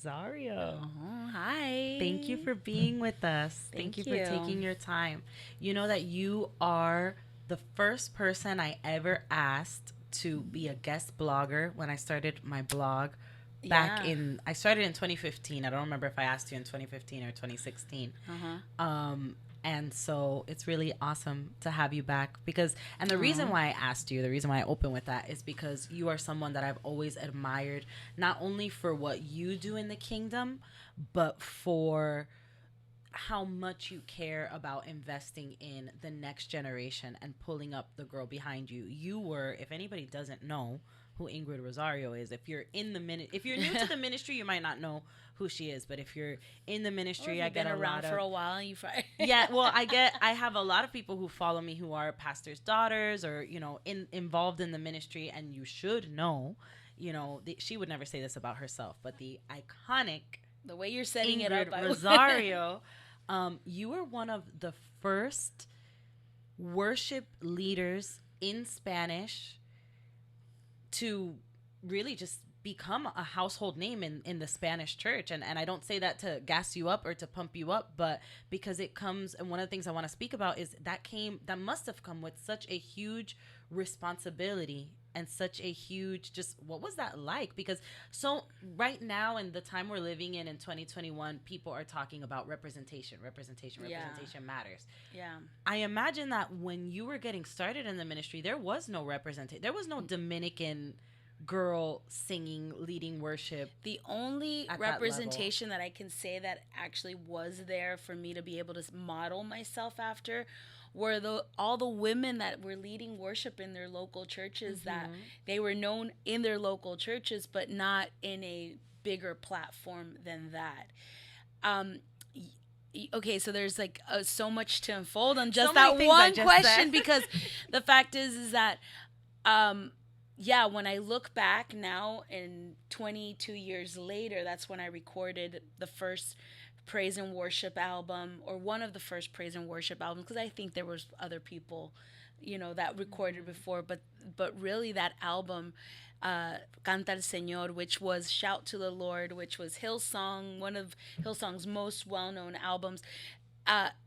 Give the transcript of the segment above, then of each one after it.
Rosario. Oh, hi. Thank you for being with us. Thank Thank you for you. taking your time. You know that you are the first person I ever asked to be a guest blogger when I started my blog Yeah. I started in 2015. I don't remember if I asked you in 2015 or 2016. Uh-huh. Um, and so it's really awesome to have you back and the reason Oh. why I asked you, the reason why I opened with that is because you are someone that I've always admired, not only for what you do in the kingdom, but for how much you care about investing in the next generation and pulling up the girl behind you. You were, if anybody doesn't know who Ingrid Rosario is, if you're new to the ministry, you might not know who she is, but if you're in the Or if ministry, I you've get been a around lot for of a while, you probably. yeah, well, I have a lot of people who follow me who are pastors' daughters or, involved in the ministry, and you should know, she would never say this about herself, but the iconic The way you're setting it up, Ingrid I would. Rosario, you were one of the first worship leaders in Spanish to really just become a household name in the Spanish church. And I don't say that to gas you up or to pump you up, but because it comes, and one of the things I want to speak about is that must have come with such a huge responsibility and such a huge, just what was that like? Because so right now in the time we're living in 2021, people are talking about Yeah. representation matters. Yeah. I imagine that when you were getting started in the ministry, there was no representation. There was no Dominican girl singing, leading worship The only at that level. representation that I can say that actually was there for me to be able to model myself after were all the women that were leading worship in their local churches, that Mm-hmm. they were known in their local churches but not in a bigger platform than that. Um, okay, so there's like so much to unfold on So just many that things I one just said. question, because the fact is that um yeah, when I look back now and 22 years later, that's when I recorded the first praise and worship album, or one of the first praise and worship albums, because I think there was other people, that recorded before, but really that album, Canta el Señor, which was Shout to the Lord, which was Hillsong, one of Hillsong's most well-known albums.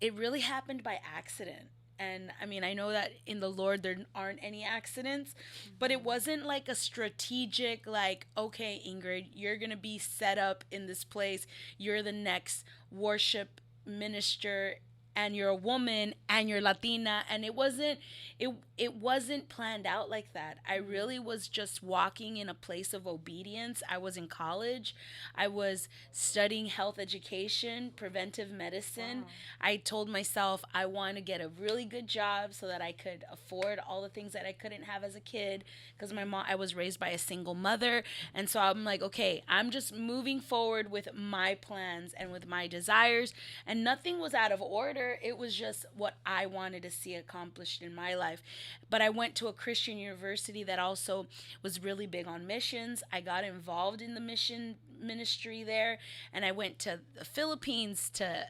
It really happened by accident. And I mean, I know that in the Lord there aren't any accidents, but it wasn't like a strategic, like, okay, Ingrid, you're going to be set up in this place. You're the next worship minister, and you're a woman and you're Latina, and it wasn't planned out like that. I really was just walking in a place of obedience. I was in college. I was studying health education, preventive medicine. Wow. I told myself I want to get a really good job so that I could afford all the things that I couldn't have as a kid, because I was raised by a single mother. And so I'm like, okay, I'm just moving forward with my plans and with my desires, and nothing was out of order. It was just what I wanted to see accomplished in my life. But I went to a Christian university that also was really big on missions. I got involved in the mission ministry there, and I went to the Philippines, to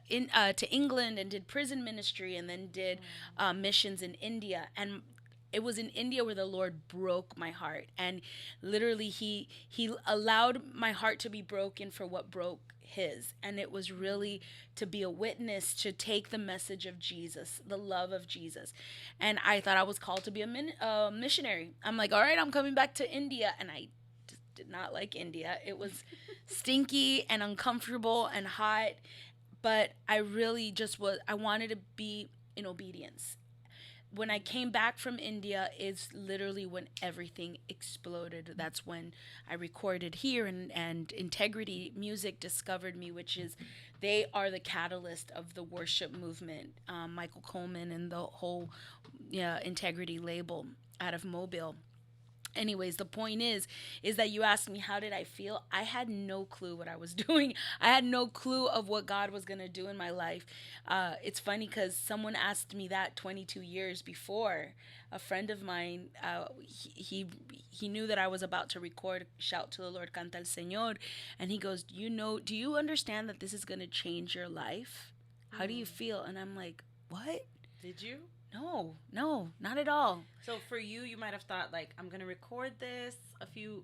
England, and did prison ministry, and then did missions in India. And it was in India where the Lord broke my heart, and literally he allowed my heart to be broken for what broke his. And it was really to be a witness, to take the message of Jesus, the love of Jesus. And I thought I was called to be a missionary. I'm like, all right, I'm coming back to India. And I just did not like India. It was stinky and uncomfortable and hot, but I really just I wanted to be in obedience. When I came back from India is literally when everything exploded. That's when I recorded here, and Integrity Music discovered me, which is, they are the catalyst of the worship movement. Michael Coleman and the whole, yeah, Integrity label out of Mobile. Anyways, the point is that you asked me how did I feel. I had no clue what I was doing. I had no clue of what God was going to do in my life. It's funny because someone asked me that 22 years before. A friend of mine, he knew that I was about to record Shout to the Lord, Canta el Señor, and he goes, do you understand that this is going to change your life? How do you feel? And I'm like, what? Did you? No, not at all. So for you, you might have thought like, I'm gonna record this. A few,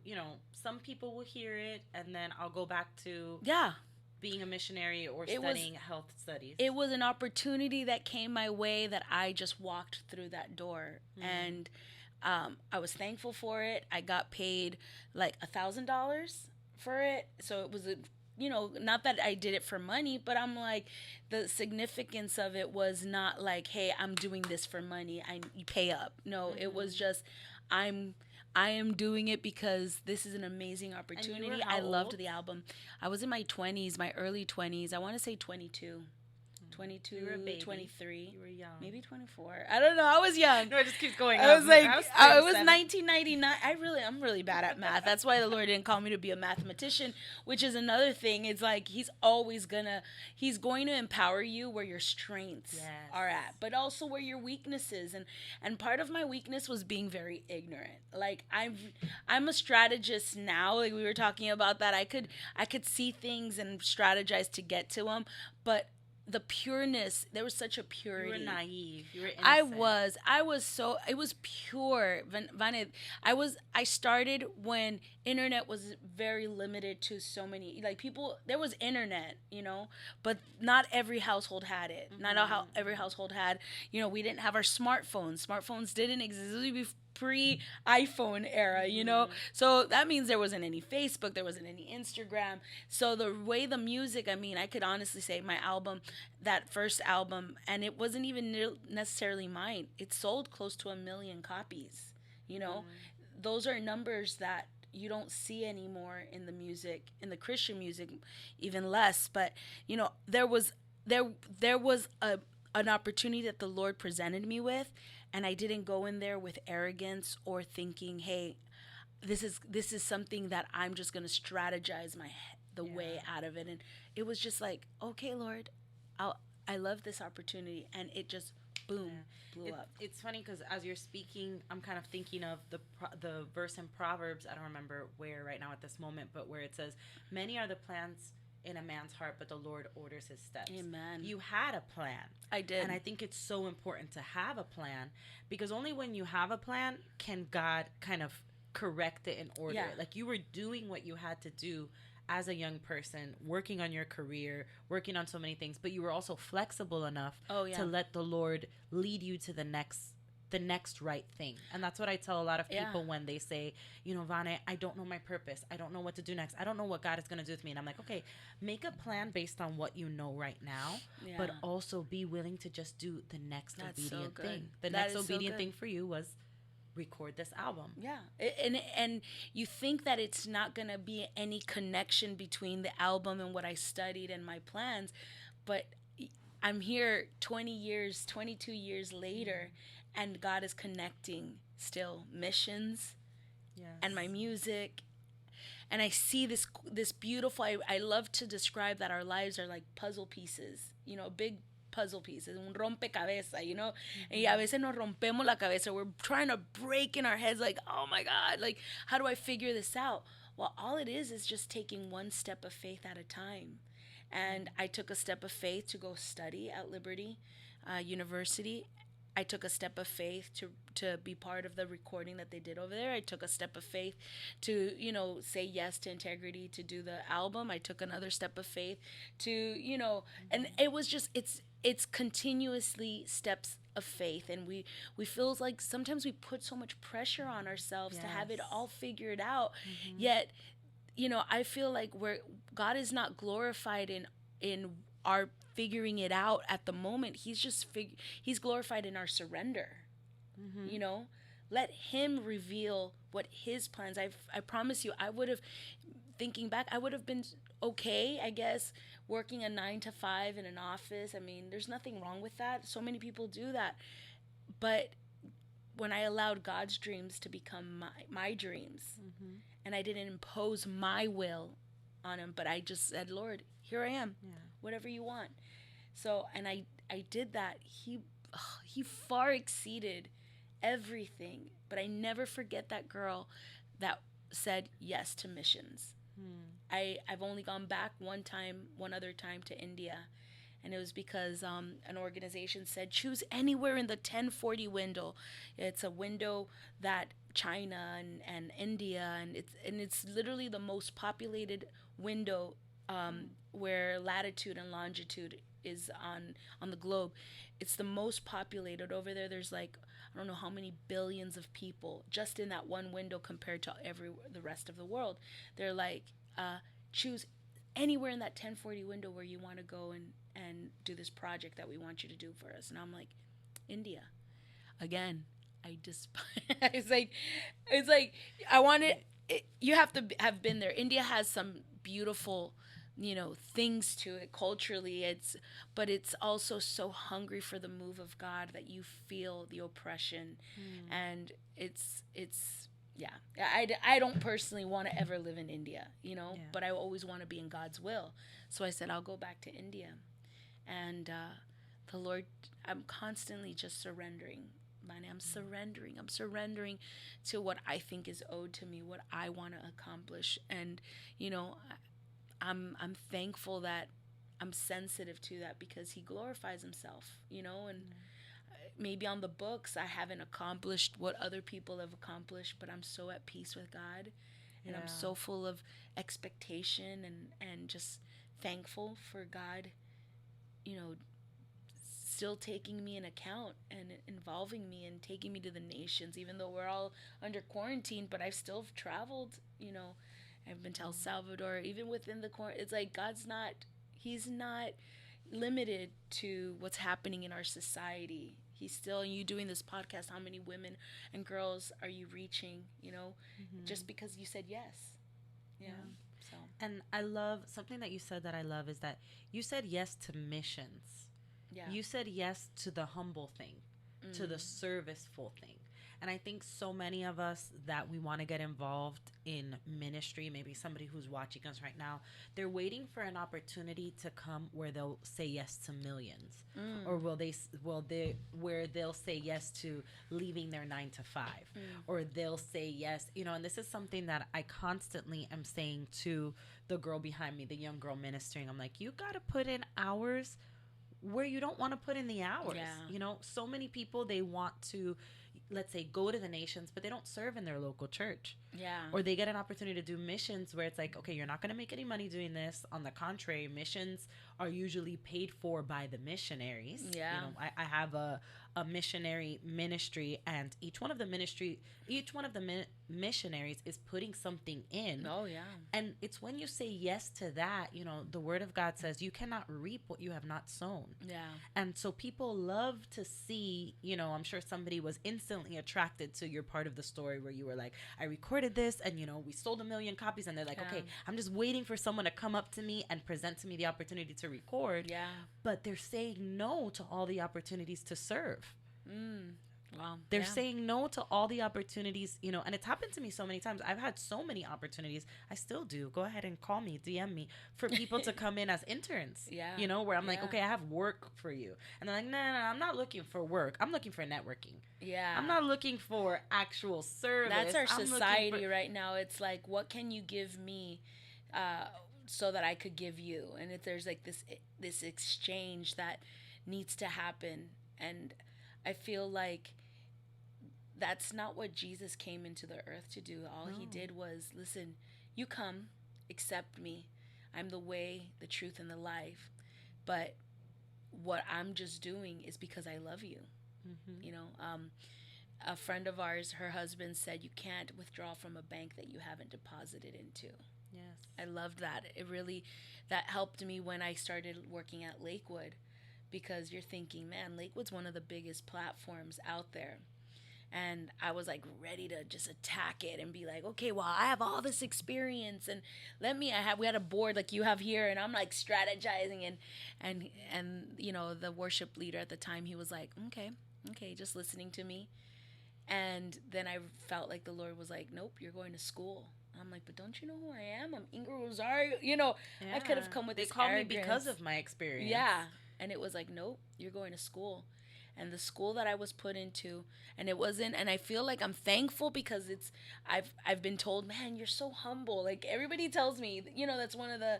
some people will hear it, and then I'll go back to Yeah. being a missionary or It studying health studies. It was an opportunity that came my way that I just walked through that door, and I was thankful for it. I got paid like $1,000 for it, so it was not that I did it for money, but I'm like, the significance of it was not like, hey, I'm doing this for money, you pay up. No, it was just, I am doing it because this is an amazing opportunity. I loved the album. I was in my 20s, my early 20s. I want to say 22. 22, you were a baby. 23. You were young. Maybe 24. I don't know. I was young. No, it just keeps going I up. was like, it was 1999. I'm really bad at math. That's why the Lord didn't call me to be a mathematician, which is another thing. It's like He's going to empower you where your strengths are at, but also where your weaknesses. And part of my weakness was being very ignorant. Like I'm a strategist now. Like we were talking about that. I could see things and strategize to get to them, but the pureness, there was such a purity. You were naive. You were innocent. I was so, it was pure. I started when internet was very limited to so many, like people, there was internet, but not every household had it. Mm-hmm. Not every household had, we didn't have our smartphones. Smartphones didn't exist. Pre-iPhone era, So that means there wasn't any Facebook, there wasn't any Instagram. So the way the music, I could honestly say my album, that first album, and it wasn't even necessarily mine. It sold close to 1 million copies, Those are numbers that you don't see anymore in the music, in the Christian music, even less. But, there was an opportunity that the Lord presented me with, and I didn't go in there with arrogance or thinking, hey, this is something that I'm just going to strategize the way out of it. And it was just like, okay, Lord, I love this opportunity. And it just, boom, blew up. It's funny because as you're speaking, I'm kind of thinking of the verse in Proverbs. I don't remember where right now at this moment, but where it says, many are the plans in a man's heart, but the Lord orders his steps. Amen. You had a plan. I did. And I think it's so important to have a plan, because only when you have a plan can God kind of correct it and order it. Like, you were doing what you had to do as a young person, working on your career, working on so many things, but you were also flexible enough to let the Lord lead you to the next right thing. And that's what I tell a lot of people when they say, Vane, I don't know my purpose. I don't know what to do next. I don't know what God is going to do with me. And I'm like, okay, make a plan based on what you know right now, but also be willing to just do the next obedient thing. The next obedient thing for you was record this album. Yeah. And you think that it's not going to be any connection between the album and what I studied and my plans, but I'm here 22 years later, and God is connecting still missions and my music. And I see this beautiful, I love to describe that our lives are like puzzle pieces, big puzzle pieces, un rompecabezas, Mm-hmm. Y a veces nos rompemos la cabeza. We're trying to break in our heads like, oh my God, like, how do I figure this out? Well, all it is just taking one step of faith at a time. And I took a step of faith to go study at Liberty University. I took a step of faith to be part of the recording that they did over there. I took a step of faith to, say yes to Integrity to do the album. I took another step of faith to, and it was just, it's continuously steps of faith. And we feel like sometimes we put so much pressure on ourselves to have it all figured out. Mm-hmm. Yet, I feel like God is not glorified in our figuring it out at the moment. He's glorified in our surrender. Mm-hmm. Let him reveal what his plans. I promise you, thinking back, I would have been okay, I guess, working a 9 to 5 in an office. There's nothing wrong with that. So many people do that. But when I allowed God's dreams to become my dreams, mm-hmm. and I didn't impose my will on him, but I just said, Lord, here I am, whatever you want. So, and I did that. He far exceeded everything, but I never forget that girl that said yes to missions. I've only gone back one other time to India, And it was because an organization said choose anywhere in the 1040 window. It's a window that China and India, and it's literally the most populated window, where latitude and longitude is on the globe. It's the most populated over there. There's like, I don't know how many billions of people just in that one window compared to the rest of the world. They're like, choose anywhere in that 1040 window where you want to go and do this project that we want you to do for us. And I'm like, India. Again, I just it's like I wanted it, you have to have been there. India has some beautiful, things to it culturally. But it's also so hungry for the move of God that you feel the oppression. And it's yeah. I don't personally want to ever live in India, but I always want to be in God's will. So I said I'll go back to India. And the Lord, I'm constantly just surrendering. I'm surrendering to what I think is owed to me, what I want to accomplish. And I'm thankful that I'm sensitive to that, because he glorifies himself, and maybe on the books I haven't accomplished what other people have accomplished, but I'm so at peace with God, and I'm so full of expectation and just thankful for God, still taking me in account and involving me and taking me to the nations, even though we're all under quarantine. But I've still traveled, I've been to El Salvador, even within the quarantine. It's like he's not limited to what's happening in our society. He's still, you doing this podcast, how many women and girls are you reaching, just because you said yes. Yeah. So. And I love something that you said that I love is that you said yes to missions. Yeah. You said yes to the humble thing, to the serviceful thing. And I think so many of us that we want to get involved in ministry, maybe somebody who's watching us right now, they're waiting for an opportunity to come where they'll say yes to millions, or where they'll say yes to leaving their 9 to 5, or they'll say yes, and this is something that I constantly am saying to the girl behind me, the young girl ministering. I'm like, you got to put in hours where you don't want to put in the hours. Yeah. So many people, they want to, let's say, go to the nations, but they don't serve in their local church. Yeah. Or they get an opportunity to do missions where it's like, okay, you're not going to make any money doing this. On the contrary, missions are usually paid for by the missionaries. Yeah. I have a missionary ministry, and each one of the missionaries is putting something in. Oh, yeah. And it's when you say yes to that, the word of God says you cannot reap what you have not sown. Yeah. And so people love to see, I'm sure somebody was instantly attracted to your part of the story where you were like, I recorded this and, we sold 1 million copies, and they're like, okay, I'm just waiting for someone to come up to me and present to me the opportunity to record. Yeah. But they're saying no to all the opportunities to serve. Wow. They're saying no to all the opportunities, and it's happened to me so many times. I've had so many opportunities. I still do. Go ahead and call me, DM me, for people to come in as interns. Yeah. Where I'm like, okay, I have work for you. And they're like, no, I'm not looking for work. I'm looking for networking. Yeah. I'm not looking for actual service. That's our society right now. It's like, what can you give me so that I could give you? And if there's like this exchange that needs to happen. And I feel like that's not what Jesus came into the earth to do. All he did was, listen, you come, accept me. I'm the way, the truth, and the life. But what I'm just doing is because I love you. Mm-hmm. A friend of ours, her husband said, you can't withdraw from a bank that you haven't deposited into. Yes. I loved that. That helped me when I started working at Lakewood, because you're thinking, man, Lakewood's one of the biggest platforms out there. And I was like ready to just attack it and be like, okay, well, I have all this experience, and we had a board like you have here, and I'm like strategizing, and the worship leader at the time, he was like, okay, just listening to me. And then I felt like the Lord was like, nope, you're going to school. I'm like, but don't you know who I am? I'm Ingrid Rosario. Yeah. I could have come with this arrogance. They call me because of my experience. Yeah. And it was like, nope, you're going to school. And the school that I was put into, and it wasn't, and I feel like I'm thankful because I've been told, man, you're so humble. Like everybody tells me, that's one of the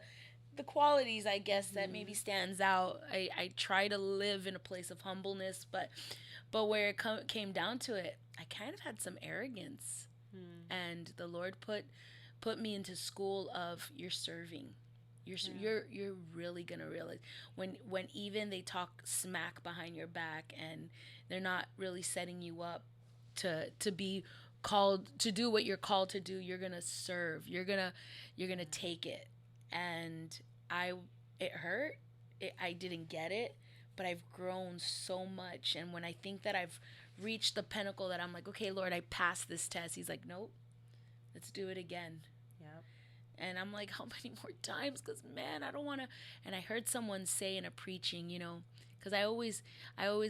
the qualities, I guess, that maybe stands out. I try to live in a place of humbleness, but where it came down to it, I kind of had some arrogance. And the Lord put me into school of you're serving. You're really gonna realize when even they talk smack behind your back and they're not really setting you up to be called to do what you're called to do. You're gonna serve. You're gonna take it. And it hurt. I didn't get it, but I've grown so much. And when I think that I've reached the pinnacle, that I'm like, okay, Lord, I passed this test. He's like, nope, let's do it again. Yep. And I'm like, how many more times? Because, man, I don't want to. And I heard someone say in a preaching, because I always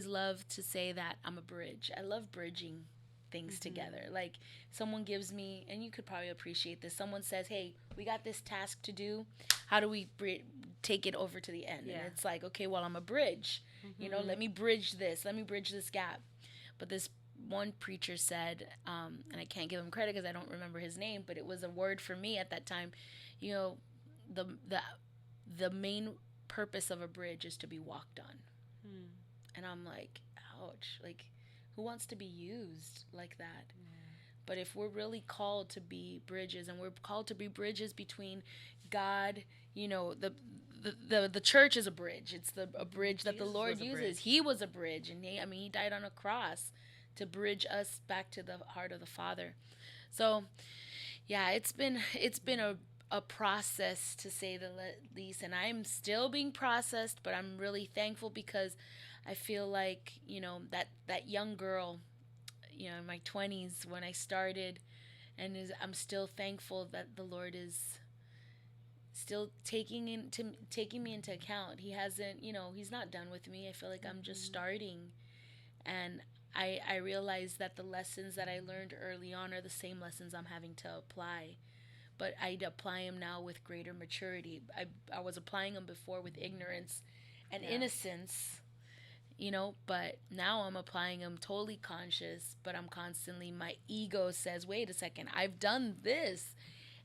love to say that I'm a bridge. I love bridging things together. Like, someone gives me, and you could probably appreciate this, someone says, hey, we got this task to do. How do we take it over to the end? And it's like, okay, well, I'm a bridge. Let me bridge this. Let me bridge this gap. But this one preacher said, and I can't give him credit because I don't remember his name, but it was a word for me at that time. The main purpose of a bridge is to be walked on. And I'm like, ouch, like, who wants to be used like that? But if we're really called to be bridges, and we're called to be bridges between God, the church is a bridge. It's a bridge that the Lord uses. He was a bridge, and he died on a cross to bridge us back to the heart of the Father. So, yeah, it's been a process, to say the least, and I'm still being processed, but I'm really thankful because I feel like, that young girl, in my 20s when I started, and I'm still thankful that the Lord is still taking me into account. He hasn't, he's not done with me. I feel like I'm just starting. And I realize that the lessons that I learned early on are the same lessons I'm having to apply. But I'd apply them now with greater maturity. I was applying them before with ignorance and innocence, but now I'm applying them totally conscious, but I'm constantly, my ego says, wait a second, I've done this.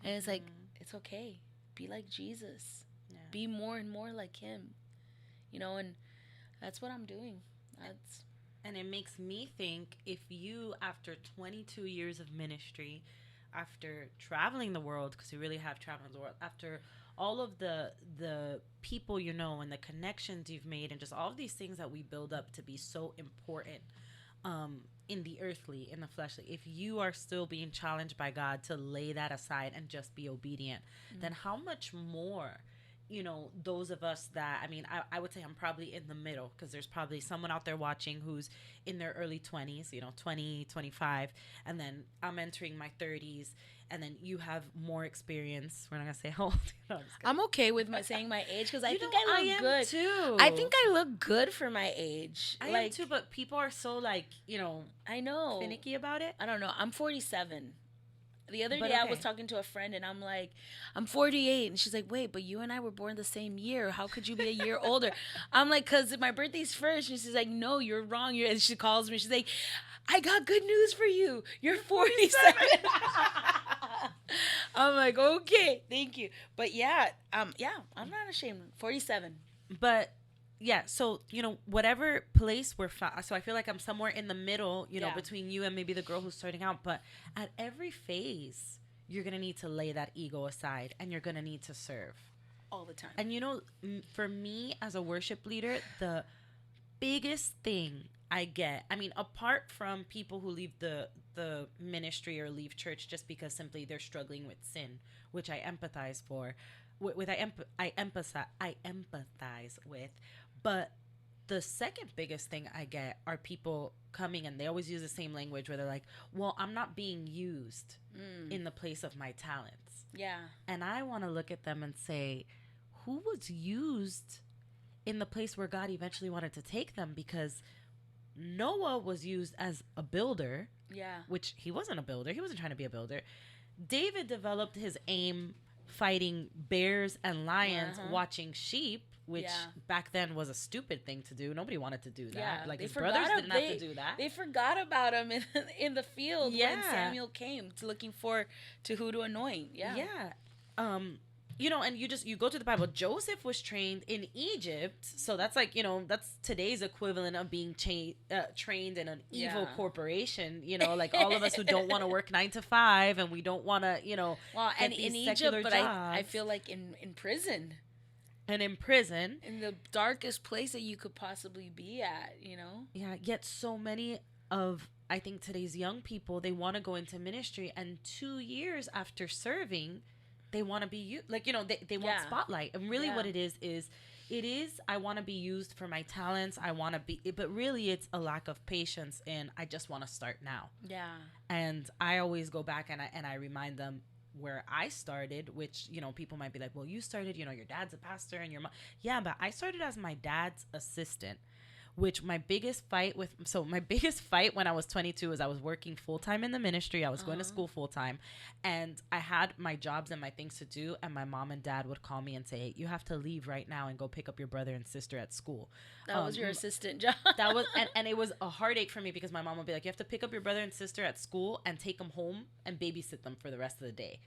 And it's like, it's okay. Be like Jesus. Yeah. Be more and more like him. And that's what I'm doing. And it makes me think, if you, after 22 years of ministry, after traveling the world, because you really have traveled the world, after all of the people and the connections you've made, and just all of these things that we build up to be so important in the earthly, in the fleshly, if you are still being challenged by God to lay that aside and just be obedient, then how much more those of us that, I would say I'm probably in the middle, because there's probably someone out there watching who's in their early 20s, 20, 25, and then I'm entering my 30s, and then you have more experience. We're not going to say how old. I'm okay with saying my age, because I think I look good. Too. I think I look good for my age. I am too, but people are so I know, finicky about it. I don't know. I'm 47. The other day I was talking to a friend, and I'm like, I'm 48. And she's like, wait, but you and I were born the same year. How could you be a year older? I'm like, because my birthday's first. And she's like, no, you're wrong. And she calls me. She's like, I got good news for you. You're 47. I'm like, okay, thank you. But I'm not ashamed. 47. But yeah, so, whatever place we're so I feel like I'm somewhere in the middle, between you and maybe the girl who's starting out. But at every phase, you're going to need to lay that ego aside, and you're going to need to serve. All the time. And, for me as a worship leader, the biggest thing I get, apart from people who leave the ministry or leave church just because simply they're struggling with sin, which I empathize for, I empathize with. But the second biggest thing I get are people coming, and they always use the same language where they're like, well, I'm not being used in the place of my talents. Yeah. And I want to look at them and say, who was used in the place where God eventually wanted to take them? Because Noah was used as a builder. Yeah. Which he wasn't a builder. He wasn't trying to be a builder. David developed his aim fighting bears and lions, watching sheep, which back then was a stupid thing to do. Nobody wanted to do that. Yeah, like, his brothers didn't have to do that. They forgot about him in the field when Samuel came looking to who to anoint. Yeah. Yeah. you know, and you go to the Bible. Joseph was trained in Egypt, so that's like, you know, that's today's equivalent of being trained in an evil corporation. You know, like all of us who don't want to work 9 to 5 and we don't want to, you know, well, get and these in secular Egypt, but jobs. I feel like in prison. And in prison, in the darkest place that you could possibly be at, you know? Yeah, yet so many of, I think, today's young people, they want to go into ministry, and 2 years after serving, they want to be like, you know, they want spotlight. And really what it is I want to be used for my talents. I want to be, but really it's a lack of patience, and I just want to start now. Yeah. And I always go back and I remind them where I started, which, you know, people might be like, well, you started, you know, your dad's a pastor and your mom. Yeah, but I started as my dad's assistant, which my biggest fight when I was 22 is I was working full time in the ministry. I was going to school full time, and I had my jobs and my things to do. And my mom and dad would call me and say, hey, you have to leave right now and go pick up your brother and sister at school. That was your assistant job. That was, and it was a heartache for me because my mom would be like, you have to pick up your brother and sister at school and take them home and babysit them for the rest of the day.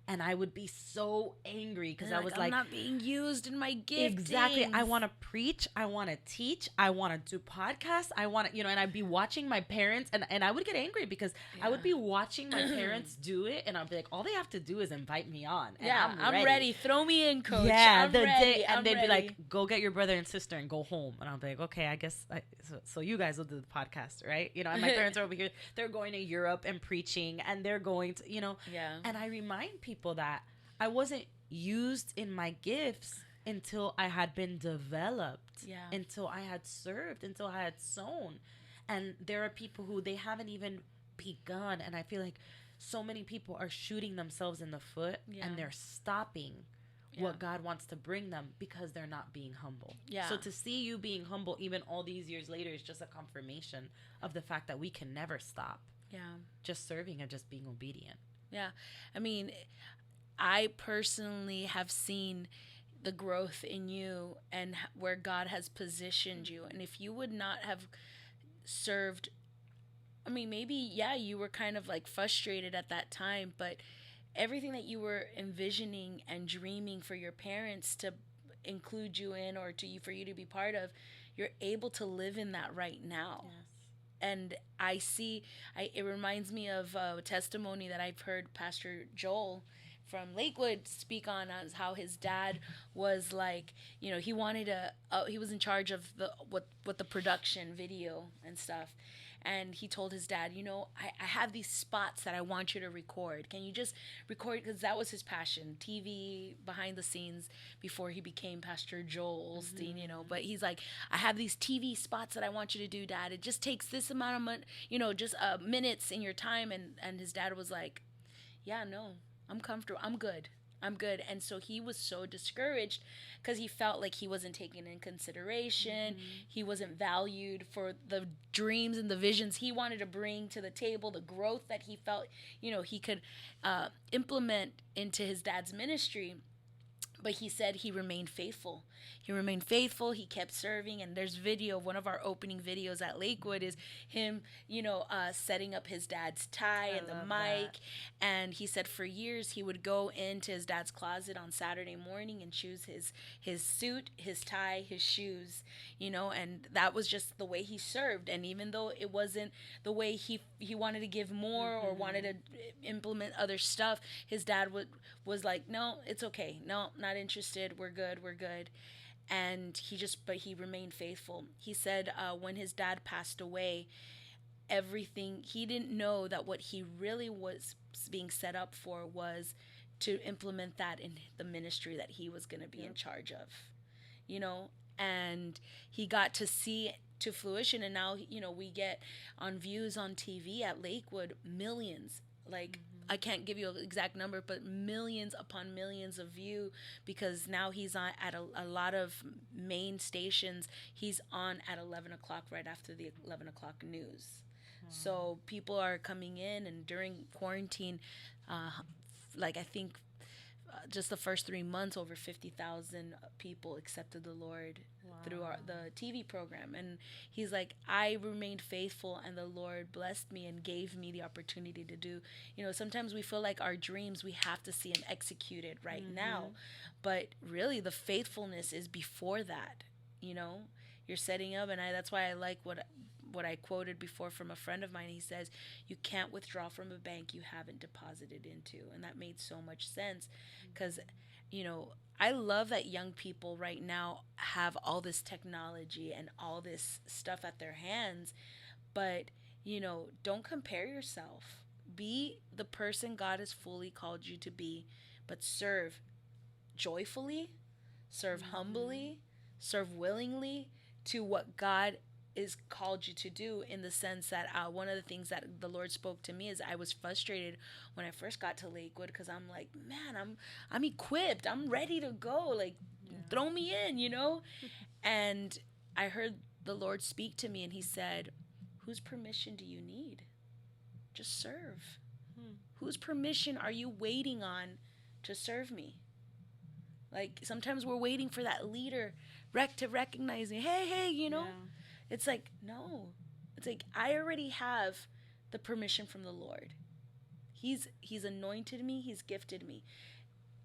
And I would be so angry because I was like, I'm not being used in my giftings. Exactly. I want to preach. I want to teach. I want to do podcasts. I want to, you know, and I'd be watching my parents, and I would get angry because I would be watching my parents do it, and I'd be like, all they have to do is invite me on. And I'm ready. Throw me in, coach. Yeah, I'm ready. And they'd be like, go get your brother and sister and go home. And I'll be like, okay, I guess, so you guys will do the podcast, right? You know, and my parents are over here. They're going to Europe and preaching, and they're going to, you know. Yeah. And I remind people that I wasn't used in my gifts until I had been developed, until I had served, until I had sown. And there are people who they haven't even begun. And I feel like so many people are shooting themselves in the foot and they're stopping what God wants to bring them because they're not being humble. Yeah. So to see you being humble even all these years later is just a confirmation of the fact that we can never stop. Yeah. Just serving and just being obedient. Yeah. I mean, I personally have seen the growth in you and where God has positioned you. And if you would not have served, I mean, maybe, you were kind of like frustrated at that time, but everything that you were envisioning and dreaming for your parents to include you in or for you to be part of, you're able to live in that right now. Yes. And it reminds me of a testimony that I've heard Pastor Joel from Lakewood speak on, as how his dad was like, you know, he wanted he was in charge of what the production video and stuff. And he told his dad, you know, I have these spots that I want you to record. Can you just record? Because that was his passion, TV behind the scenes before he became Pastor Joel Olsen, you know. But he's like, I have these TV spots that I want you to do, Dad. It just takes this amount of money, you know, just minutes in your time. And his dad was like, yeah, no, I'm comfortable. I'm good. And so he was so discouraged because he felt like he wasn't taken in consideration. He wasn't valued for the dreams and the visions he wanted to bring to the table, the growth that he felt, you know, he could implement into his dad's ministry. But he said he remained faithful. He kept serving. And there's video, one of our opening videos at Lakewood is him, you know, setting up his dad's tie and the mic. And he said for years he would go into his dad's closet on Saturday morning and choose his suit, his tie, his shoes, you know, and that was just the way he served. And even though it wasn't the way he wanted to give more or wanted to implement other stuff, his dad was like, no, it's okay. No, not interested. We're good. And he remained faithful. He said when his dad passed away, he didn't know that what he really was being set up for was to implement that in the ministry that he was going to be in charge of, you know, and he got to see it to fruition. And now, you know, we get on views on TV at Lakewood, millions, like, I can't give you an exact number, but millions upon millions of view, because now he's on at a lot of main stations. He's on at 11 o'clock right after the 11 o'clock news. So people are coming in, and during quarantine, like I think just the first 3 months, over 50,000 people accepted the Lord through the TV program. And he's like, I remained faithful, and the Lord blessed me and gave me the opportunity to do. Sometimes we feel like our dreams, we have to see them executed right now. But really, the faithfulness is before that. You're setting up, and that's why I like what I quoted before from a friend of mine. He says, you can't withdraw from a bank you haven't deposited into. And that made so much sense because, I love that young people right now have all this technology and all this stuff at their hands. But, don't compare yourself. Be the person God has fully called you to be, but serve joyfully, serve humbly, serve willingly to what God is called you to do, in the sense that one of the things that the Lord spoke to me is I was frustrated when I first got to Lakewood, because I'm like, man, I'm equipped, I'm ready to go, like throw me in, and I heard the Lord speak to me, and he said, whose permission do you need? Just serve. Whose permission are you waiting on to serve me? Like, sometimes we're waiting for that leader to recognize me. Hey, It's like, no. It's like, I already have the permission from the Lord. He's anointed me. He's gifted me.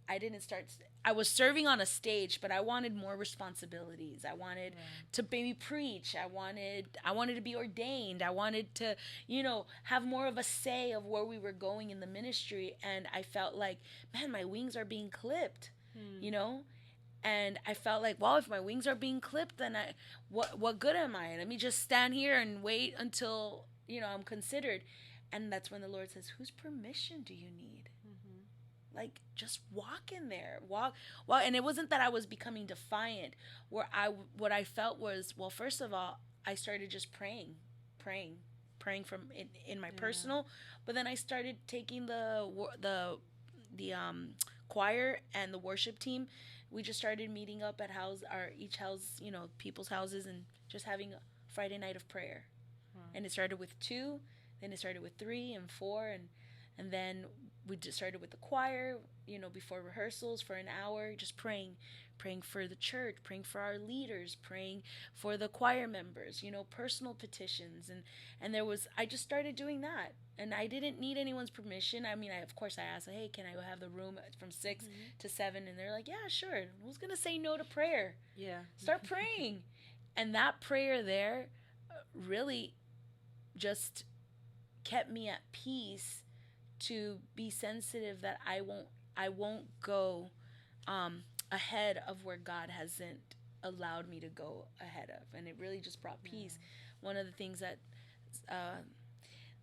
I was serving on a stage, but I wanted more responsibilities. I wanted to maybe preach. I wanted to be ordained. I wanted to, have more of a say of where we were going in the ministry. And I felt like, man, my wings are being clipped, And I felt like, well, if my wings are being clipped, then what good am I? Let me just stand here and wait until, I'm considered. And that's when the Lord says, whose permission do you need? Like, just walk in there. Walk. And it wasn't that I was becoming defiant. What I felt was, well, first of all, I started just praying from in my personal. But then I started taking the choir and the worship team. We just started meeting up at each house, people's houses, and just having a Friday night of prayer. And it started with 2, then it started with 3 and 4, and then we just started with the choir, before rehearsals for an hour, just praying for the church, praying for our leaders, praying for the choir members, personal petitions. And I just started doing that. And I didn't need anyone's permission. I mean, of course I asked, hey, can I have the room from 6 to 7? And they're like, yeah, sure. Who's going to say no to prayer? Yeah. Start praying. And that prayer there really just kept me at peace, to be sensitive that I won't go ahead of where God hasn't allowed me to go ahead of. And it really just brought peace. One of the things that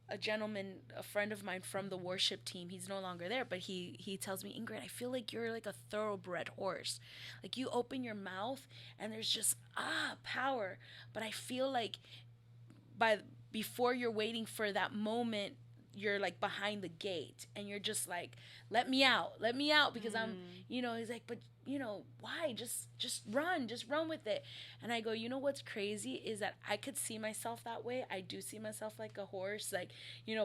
a friend of mine from the worship team, he's no longer there, but he tells me, Ingrid, I feel like you're like a thoroughbred horse. Like, you open your mouth and there's just power. But I feel like before you're waiting for that moment, you're like behind the gate, and you're just like, let me out, because I'm, he's like, but why? Just run with it. And I go, what's crazy is that I could see myself that way. I do see myself like a horse, like,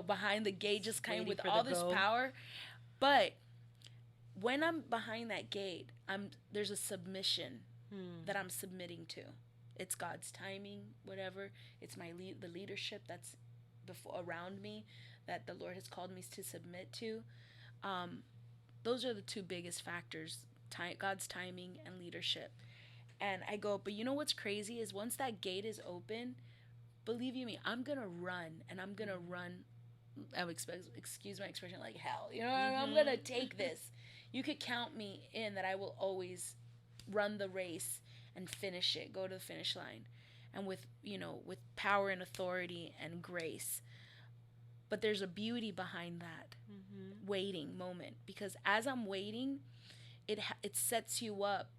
behind the gate, just kind of with all this power. But when I'm behind that gate, there's a submission that I'm submitting to. It's God's timing, whatever. It's the leadership that's around me, that the Lord has called me to submit to. Those are the two biggest factors, God's timing and leadership. And I go, but what's crazy is once that gate is open, believe you me, I'm going to run, and I'm going to run, excuse my expression, like hell. I'm going to take this. You could count me in that I will always run the race and finish it, go to the finish line, and with power and authority and grace. But there's a beauty behind that waiting moment, because as I'm waiting, it sets you up,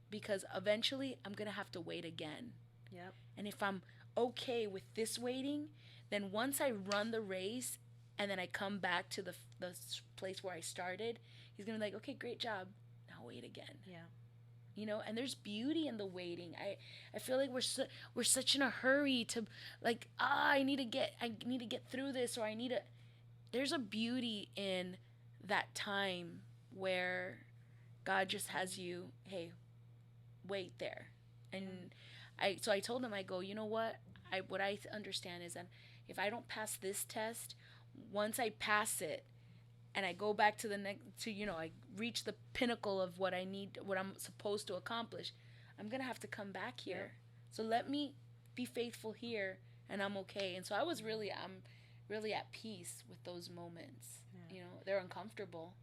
because eventually I'm going to have to wait again. Yep. And if I'm okay with this waiting, then once I run the race and then I come back to the place where I started, he's going to be like, okay, great job. Now wait again. Yeah. And there's beauty in the waiting. I feel like we're such in a hurry to, like, I need to get through this, or there's a beauty in that time where God just has you, hey, wait there. And I told him, I go, you know what? What I understand is that if I don't pass this test, once I pass it and I go back to the next, I reach the pinnacle of what I need, what I'm supposed to accomplish, I'm going to have to come back here. Yeah. So let me be faithful here and I'm okay. And so I'm really at peace with those moments. Yeah. They're uncomfortable.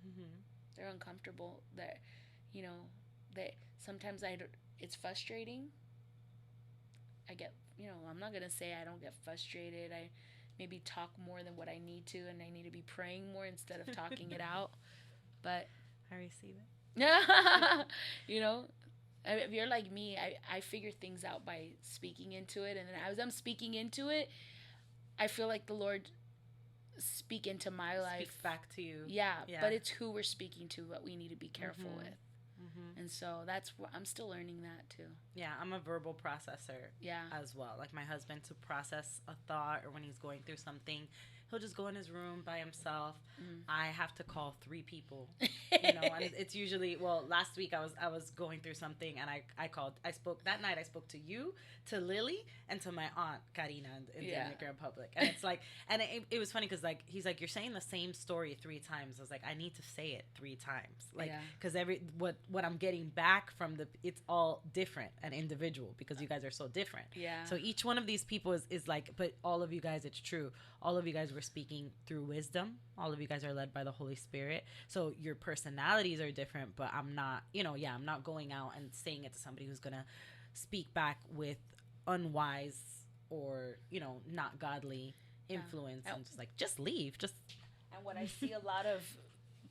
Mm-hmm. They're uncomfortable. That, that sometimes it's frustrating. I get, I'm not going to say I don't get frustrated. I maybe talk more than what I need to, and I need to be praying more instead of talking it out. But I receive it. If you're like me, I figure things out by speaking into it. And then as I'm speaking into it, I feel like the Lord speak into my life. Speaks back to you. Yeah, but it's who we're speaking to that we need to be careful with. Mm-hmm. And so that's what I'm still learning that too. Yeah, I'm a verbal processor as well. Like my husband, to process a thought or when he's going through something, he'll just go in his room by himself. I have to call 3 people, and it's usually, last week I was going through something and I spoke to you, to Lily, and to my aunt Karina in the Dominican Republic. And it's like, and it was funny because like he's like, you're saying the same story 3 times. I was like, I need to say it 3 times, like, because what I'm getting back from it's all different and individual because you guys are so different. Yeah. So each one of these people is like, but all of you guys, it's true. All of you guys were speaking through wisdom. All of you guys are led by the Holy Spirit. So your personalities are different, but I'm not, I'm not going out and saying it to somebody who's going to speak back with unwise or, not godly influence. And just leave. And what I see a lot of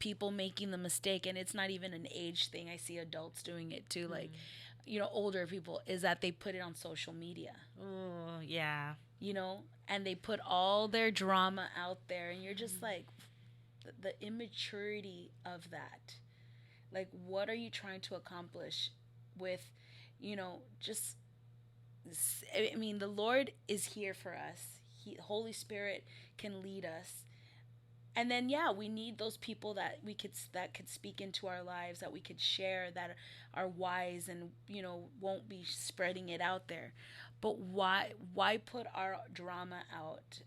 people making the mistake, and it's not even an age thing. I see adults doing it too. Like, older people, is that they put it on social media. Oh, yeah. And they put all their drama out there, and you're just like, the immaturity of that. Like, what are you trying to accomplish with, the Lord is here for us. Holy Spirit can lead us. And then, we need those people that could speak into our lives, that we could share, that are wise and, won't be spreading it out there. But why put our drama out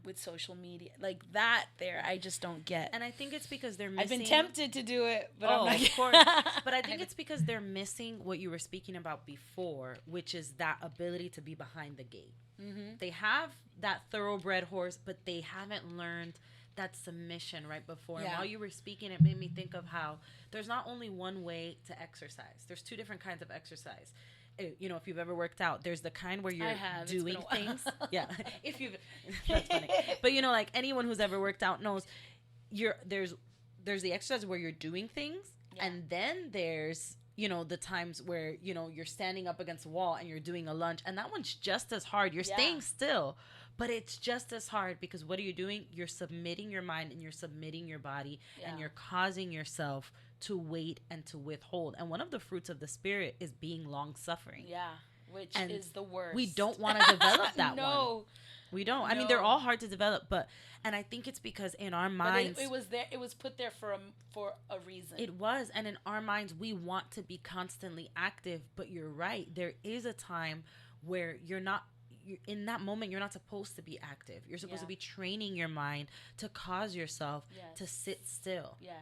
with social media like that? I just don't get. And I think it's because they're missing. I've been tempted to do it, but I'm not. Of course. But I think it's because they're missing what you were speaking about before, which is that ability to be behind the gate. Mm-hmm. They have that thoroughbred horse, but they haven't learned that submission right before. And while you were speaking, it made me think of how there's not only one way to exercise. There's 2 different kinds of exercise. If you've ever worked out, there's the kind where you're doing things. Yeah. That's funny. But like anyone who's ever worked out knows, there's the exercise where you're doing things, and then there's the times where you're standing up against a wall and you're doing a lunge, and that one's just as hard. You're staying still, but it's just as hard because what are you doing? You're submitting your mind and you're submitting your body, and you're causing yourself to wait and to withhold. And one of the fruits of the Spirit is being long-suffering. Yeah, which is the worst. We don't want to develop that one. No. We don't. I mean, they're all hard to develop, and I think it's because in our minds... It was there. It was put there for a reason. It was. And in our minds, we want to be constantly active, but you're right. There is a time where in that moment, you're not supposed to be active. You're supposed to be training your mind to cause yourself to sit still. Yes.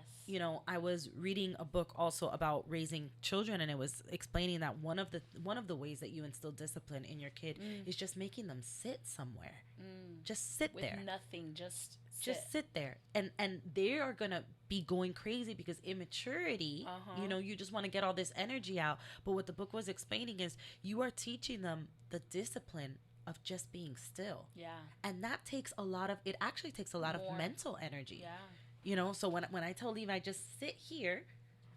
I was reading a book also about raising children, and it was explaining that one of the ways that you instill discipline in your kid is just making them sit somewhere. Just sit there. With nothing, just sit there. And they are going to be going crazy because immaturity, you just want to get all this energy out. But what the book was explaining is you are teaching them the discipline of just being still. Yeah. And that takes a lot of mental energy. Yeah. So when I tell Levi, just sit here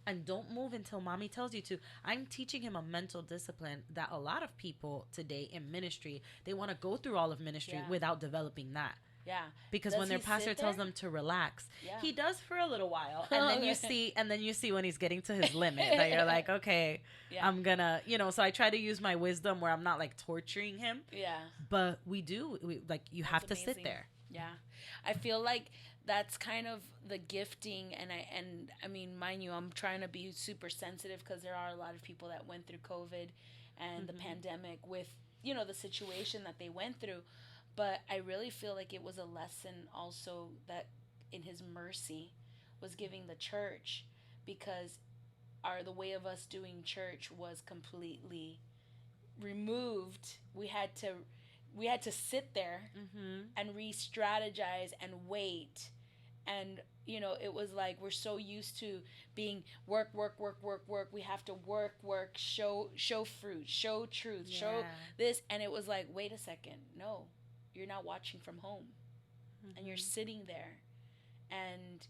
and don't move until mommy tells you to, I'm teaching him a mental discipline that a lot of people today in ministry, they want to go through all of ministry without developing that. Yeah. Because when their pastor tells them to relax, he does for a little while. And then you see when he's getting to his limit that you're like, okay, I'm gonna, so I try to use my wisdom where I'm not like torturing him. Yeah. But you have to sit there. Yeah. I feel like that's kind of the gifting, and I mean, mind you, I'm trying to be super sensitive because there are a lot of people that went through COVID and the pandemic with, the situation that they went through. But I really feel like it was a lesson also that in his mercy was giving the church, because the way of us doing church was completely removed. We had to sit there and re-strategize and wait. And it was like we're so used to being work, work, work, work, work. We have to work, work, show fruit, show truth, show this. And it was like, wait a second, no, you're not watching from home, and you're sitting there, and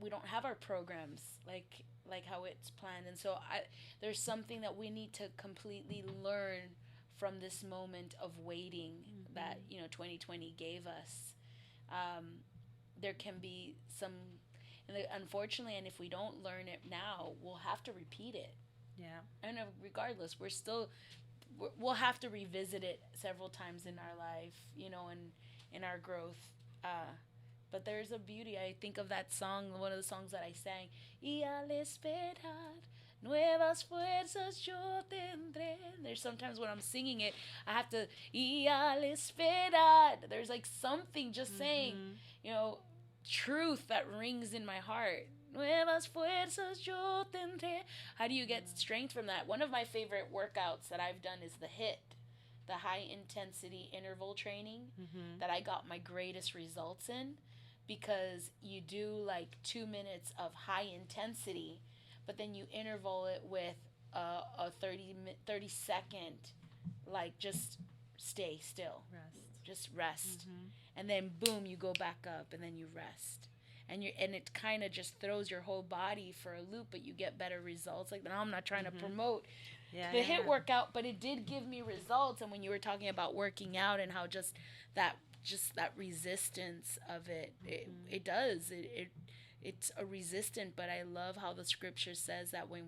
we don't have our programs like how it's planned. And so there's something that we need to completely learn from this moment of waiting that 2020 gave us. There can be some, unfortunately, and if we don't learn it now, we'll have to repeat it. Yeah. And regardless, we'll have to revisit it several times in our life, and in our growth. But there's a beauty. I think of that song, one of the songs that I sang, Y al esperar nuevas fuerzas yo tendré. There's sometimes when I'm singing it, I have to, Y al esperar. There's like something just saying, truth that rings in my heart. Nuevas fuerzas yo tendré. How do you get strength from that? One of my favorite workouts that I've done is the HIIT, the high intensity interval training, that I got my greatest results in, because you do like 2 minutes of high intensity, but then you interval it with a 30 second, like just stay still. Just rest. And then boom, you go back up, and then you rest. And it kind of just throws your whole body for a loop, but you get better results. Like, now I'm not trying to promote the HIIT workout, but it did give me results. And when you were talking about working out and how just that resistance of it, it does. It's a resistant, but I love how the scripture says that when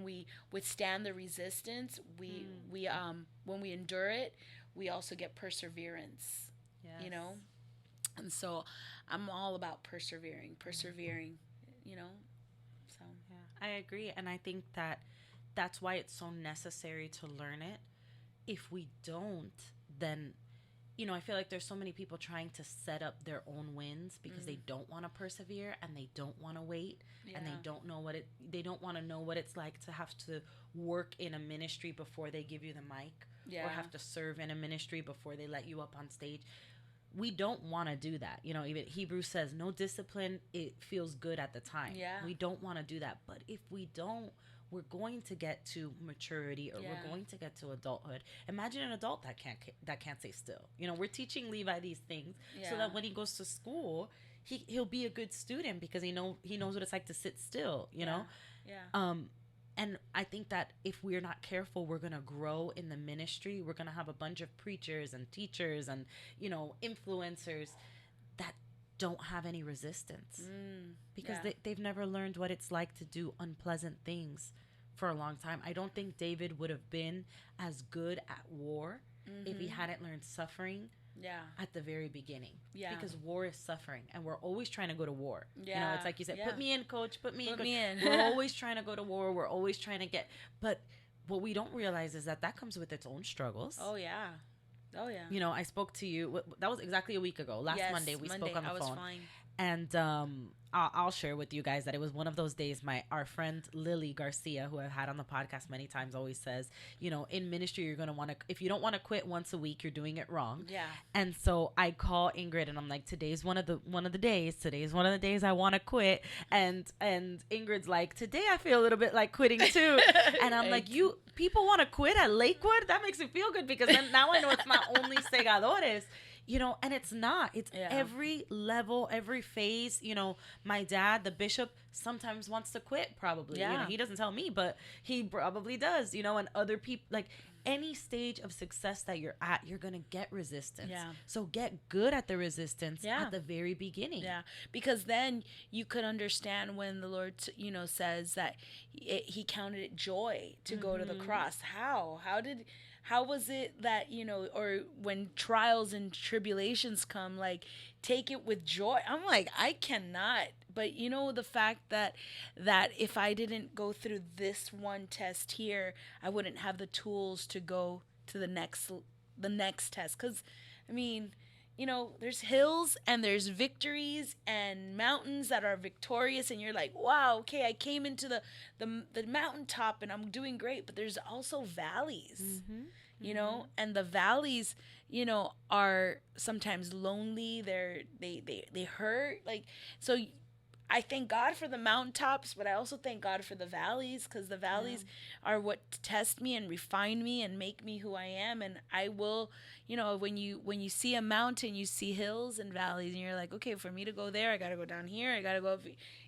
we withstand the resistance, when we endure it, we also get perseverance. Yes. And so I'm all about persevering, So yeah, I agree. And I think that that's why it's so necessary to learn it. If we don't, then I feel like there's so many people trying to set up their own wins because they don't want to persevere, and they don't want to wait, and they don't want to know what it's like to have to work in a ministry before they give you the mic, or have to serve in a ministry before they let you up on stage. We don't want to do that. Even Hebrews says, no discipline, it feels good at the time. Yeah. We don't want to do that. But if we don't, we're going to get to maturity, or we're going to get to adulthood. Imagine an adult that can't stay still. We're teaching Levi these things so that when he goes to school, he'll be a good student, because he knows what it's like to sit still. Yeah. And I think that if we're not careful, we're going to grow in the ministry. We're going to have a bunch of preachers and teachers and, influencers that don't have any resistance because they've never learned what it's like to do unpleasant things for a long time. I don't think David would have been as good at war if he hadn't learned suffering at the very beginning. Yeah. Because war is suffering, and we're always trying to go to war. Yeah. It's like you said, put me in, coach, put me in. We're always trying to go to war. We're always trying to but what we don't realize is that comes with its own struggles. Oh, yeah. I spoke to you. That was exactly a week ago. Last Monday, we spoke on the phone. Fine. And I'll share with you guys that it was one of those days. Our friend Lily Garcia, who I've had on the podcast many times, always says, in ministry, you're going to want to, if you don't want to quit once a week, you're doing it wrong. Yeah. And so I call Ingrid and I'm like, today's one of the days. Today's one of the days I want to quit. And Ingrid's like, today I feel a little bit like quitting too. And I'm like, people want to quit at Lakewood? That makes me feel good, because then now I know it's not only segadores. And it's not. It's every level, every phase. My dad, the bishop, sometimes wants to quit, probably. Yeah. He doesn't tell me, but he probably does, and other people, like any stage of success that you're at, you're going to get resistance. Yeah. So get good at the resistance at the very beginning. Yeah. Because then you could understand when the Lord, says that he counted it joy to go to the cross. How how was it that, or when trials and tribulations come, like, take it with joy. I'm like, I cannot. But the fact that if I didn't go through this one test here, I wouldn't have the tools to go to the next test. Because, I mean, there's hills and there's victories and mountains that are victorious, and you're like, wow, okay, I came into the mountaintop and I'm doing great. But there's also valleys, and the valleys, are sometimes lonely. They hurt, like, so. I thank God for the mountaintops, but I also thank God for the valleys, because the valleys are what test me and refine me and make me who I am. And I will, when you see a mountain, you see hills and valleys, and you're like, okay, for me to go there, I got to go down here. I got to go,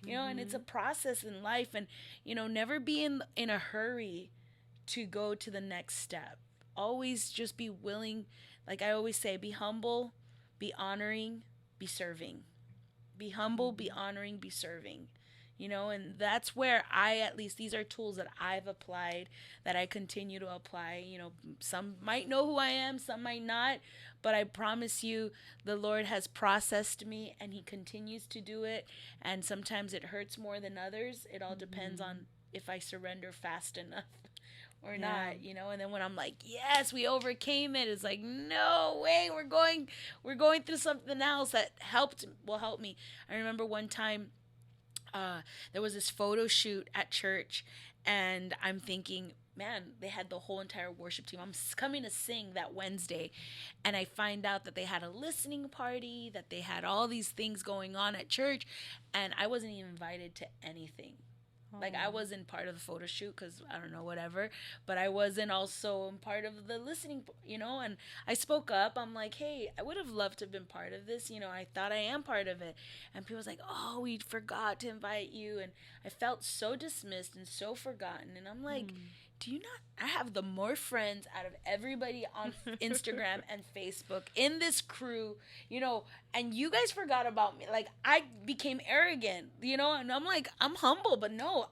and it's a process in life. And, never be in a hurry to go to the next step. Always just be willing. Like I always say, be humble, be honoring, be serving. Be humble, be honoring, be serving. And that's where at least these are tools that I've applied, that I continue to apply. Some might know who I am, some might not, but I promise you, the Lord has processed me and He continues to do it. And sometimes it hurts more than others. It all depends on if I surrender fast enough or not, and then when I'm like, yes, we overcame it, it's like, no way, we're going through something else that will help me. I remember one time there was this photo shoot at church, and I'm thinking, man, they had the whole entire worship team. I'm coming to sing that Wednesday, and I find out that they had a listening party, that they had all these things going on at church, and I wasn't even invited to anything. Like, I wasn't part of the photo shoot because, I don't know, whatever. But I wasn't also part of the listening, and I spoke up. I'm like, hey, I would have loved to have been part of this. I thought I am part of it. And people was like, oh, we forgot to invite you. And I felt so dismissed and so forgotten. And I'm like, do you not? I have the more friends out of everybody on Instagram and Facebook in this crew, and you guys forgot about me. Like, I became arrogant, and I'm like, I'm humble, but no,